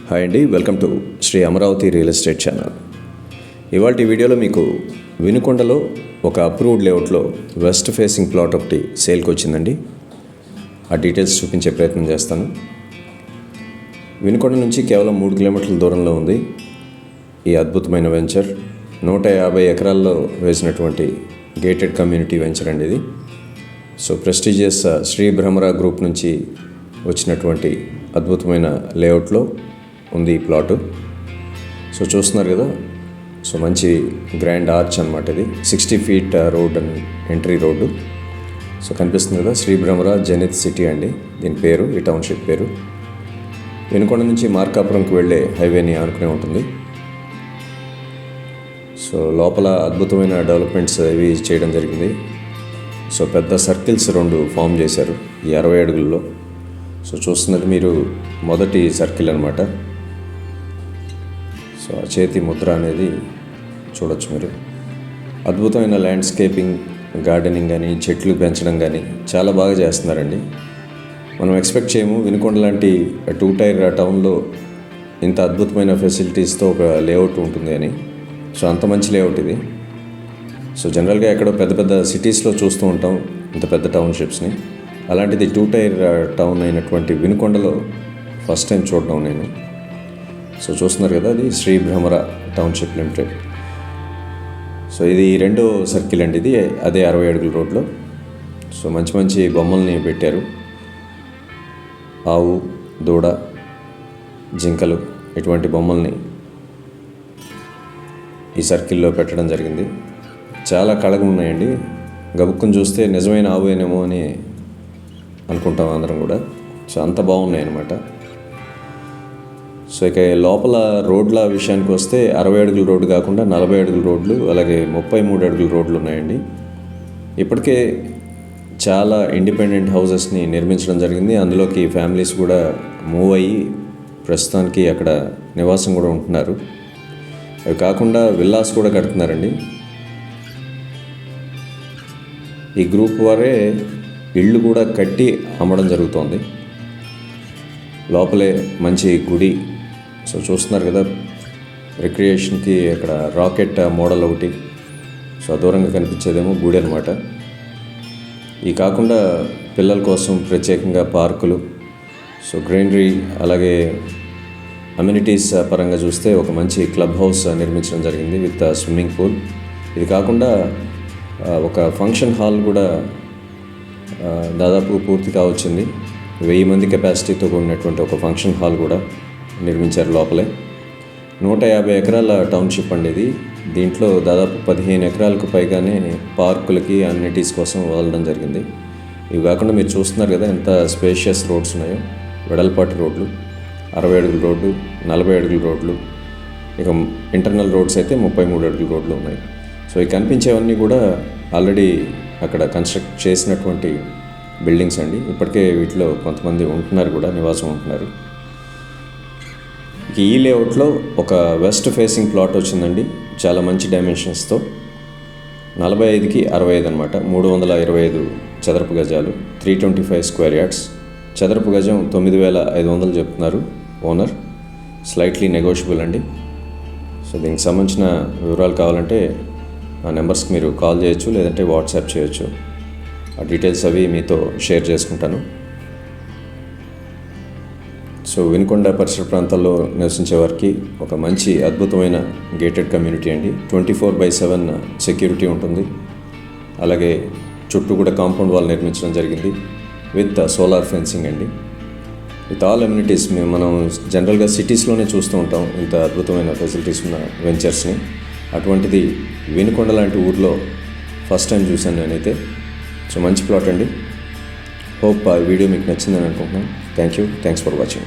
Hi అండి, welcome to Shri Amaravati real estate channel. ఇవాళ వీడియోలో మీకు వినుకొండలో ఒక అప్రూవ్డ్ లేఅవుట్లో వెస్ట్ ఫేసింగ్ ప్లాట్ ఒకటి సేల్కి వచ్చిందండి. ఆ డీటెయిల్స్ చూపించే ప్రయత్నం చేస్తాను. వినుకొండ నుంచి కేవలం 3 కిలోమీటర్ల దూరంలో ఉంది ఈ అద్భుతమైన వెంచర్. 150 ఎకరాల్లో వేసినటువంటి గేటెడ్ కమ్యూనిటీ వెంచర్ అండి ఇది. So prestigious Shri Bhramara group నుంచి వచ్చినటువంటి అద్భుతమైన లేఅవుట్లో ఉంది ఈ ప్లాటు. సో చూస్తున్నారు కదా, సో మంచి గ్రాండ్ ఆర్చ్ అనమాట ఇది. 60 ఫీట్ రోడ్ అని ఎంట్రీ రోడ్డు. సో కనిపిస్తుంది కదా, శ్రీ భ్రమరా జనిత్ సిటీ అండి దీని పేరు, ఈ టౌన్షిప్ పేరు. వినుకొండ నుంచి మార్కాపురంకి వెళ్ళే హైవేని ఆనుకునే ఉంటుంది. సో లోపల అద్భుతమైన డెవలప్మెంట్స్ ఇవి చేయడం జరిగింది. సో పెద్ద సర్కిల్స్ 2 ఫామ్ చేశారు ఈ 60 అడుగుల్లో. సో చూస్తున్నది మీరు మొదటి సర్కిల్ అనమాట. సో ఆ చేతి ముద్ర అనేది చూడొచ్చు మీరు. అద్భుతమైన ల్యాండ్స్కేపింగ్, గార్డెనింగ్ కానీ, చెట్లు పెంచడం కానీ చాలా బాగా చేస్తున్నారండి. మనం ఎక్స్పెక్ట్ చేయము వినుకొండ లాంటి 2 టైర్ టౌన్లో ఇంత అద్భుతమైన ఫెసిలిటీస్తో ఒక లేఅవుట్ ఉంటుంది అని. సో అంత మంచి లేఅవుట్ ఇది. సో జనరల్గా ఎక్కడో పెద్ద పెద్ద సిటీస్లో చూస్తూ ఉంటాం ఇంత పెద్ద టౌన్షిప్స్ని. అలాంటిది 2 టైర్ టౌన్ అయినటువంటి వినుకొండలో ఫస్ట్ టైం చూడడం నేను. సో చూస్తున్నారు కదా, అది Shri Bhramara township limited. So ఇది 2వ సర్కిల్ అండి ఇది, అదే 60 అడుగుల రోడ్లో. సో మంచి మంచి బొమ్మల్ని పెట్టారు. ఆవు, దూడ, జింకలు ఇటువంటి బొమ్మల్ని ఈ సర్కిల్లో పెట్టడం జరిగింది. చాలా కళగా ఉన్నాయండి. గబుక్కుని చూస్తే నిజమైన ఆవునేమో అని అనుకుంటాం అందరం కూడా. సో అంత బాగున్నాయి అన్నమాట. సో ఇక లోపల రోడ్ల విషయానికి వస్తే 60 అడుగుల రోడ్డు కాకుండా 40 అడుగుల రోడ్లు, అలాగే 33 అడుగుల రోడ్లు ఉన్నాయండి. ఇప్పటికే చాలా ఇండిపెండెంట్ హౌసెస్ని నిర్మించడం జరిగింది. అందులోకి ఫ్యామిలీస్ కూడా మూవ్ అయ్యి ప్రస్తుతానికి అక్కడ నివాసం కూడా ఉంటున్నారు. అవి కాకుండా విల్లాస్ కూడా కడుతున్నారండి. ఈ గ్రూప్ వారే ఇళ్ళు కూడా కట్టి అమ్మడం జరుగుతోంది. లోపలే మంచి గుడి. సో చూస్తున్నారు కదా, రిక్రియేషన్కి అక్కడ రాకెట్ మోడల్ ఒకటి. సో దూరంగా కనిపించేదేమో గుడి అనమాట. ఈ కాకుండా పిల్లల కోసం ప్రత్యేకంగా పార్కులు, సో గ్రీనరీ, అలాగే అమ్యూనిటీస్ పరంగా చూస్తే ఒక మంచి క్లబ్ హౌస్ నిర్మించడం జరిగింది విత్ స్విమ్మింగ్ పూల్. ఇది కాకుండా ఒక ఫంక్షన్ హాల్ కూడా దాదాపు పూర్తి కావచ్చింది. 1000 మంది కెపాసిటీతో కూడినటువంటి ఒక ఫంక్షన్ హాల్ కూడా నిర్మించారు లోపలే. 150 ఎకరాల టౌన్షిప్ అండి ఇది. దీంట్లో దాదాపు 15 ఎకరాలకు పైగానే పార్కులకి, అమ్యూనిటీస్ కోసం వదలడం జరిగింది. ఇవి కాకుండా మీరు చూస్తున్నారు కదా ఎంత స్పేషియస్ రోడ్స్ ఉన్నాయో. వెడల్పాటి రోడ్లు, 60 అడుగుల రోడ్డు, 40 అడుగుల రోడ్లు, ఇక ఇంటర్నల్ రోడ్స్ అయితే 33 అడుగుల రోడ్లు ఉన్నాయి. సో ఈ కనిపించేవన్నీ కూడా ఆల్రెడీ అక్కడ కన్స్ట్రక్ట్ చేసినటువంటి బిల్డింగ్స్ అండి. ఇప్పటికే వీటిలో కొంతమంది ఉంటున్నారు కూడా, నివాసం ఉంటున్నారు. ఈ లేఅవుట్లో ఒక వెస్ట్ ఫేసింగ్ ప్లాట్ వచ్చిందండి, చాలా మంచి డైమెన్షన్స్తో. 45కి 65 అనమాట. 325 చదరపు గజాలు, 325 స్క్వేర్ యార్డ్స్. చదరపు గజం 9500 చెప్తున్నారు ఓనర్. స్లైట్లీ నెగోషియబుల్ అండి. సో దీనికి సంబంధించిన వివరాలు కావాలంటే ఆ నెంబర్స్కి మీరు కాల్ చేయొచ్చు, లేదంటే వాట్సాప్ చేయొచ్చు. ఆ డీటెయిల్స్ అవి మీతో షేర్ చేసుకుంటాను. సో వినుకొండ పరిసర ప్రాంతాల్లో నివసించే వారికి ఒక మంచి అద్భుతమైన గేటెడ్ కమ్యూనిటీ అండి. 24/7 సెక్యూరిటీ ఉంటుంది. అలాగే చుట్టూ కూడా కాంపౌండ్ వాల్ నిర్మించడం జరిగింది విత్ సోలార్ ఫెన్సింగ్ అండి. With all amenities. మనం జనరల్గా సిటీస్లోనే చూస్తూ ఉంటాం ఇంత అద్భుతమైన ఫెసిలిటీస్ ఉన్న వెంచర్స్ని. అటువంటిది వినుకొండ లాంటి ఊర్లో ఫస్ట్ టైం చూశాను నేనైతే. సో మంచి ప్లాట్ అండి. హోప్ ఆ వీడియో మీకు నచ్చిందని అనుకుంటున్నాను. Thanks for watching.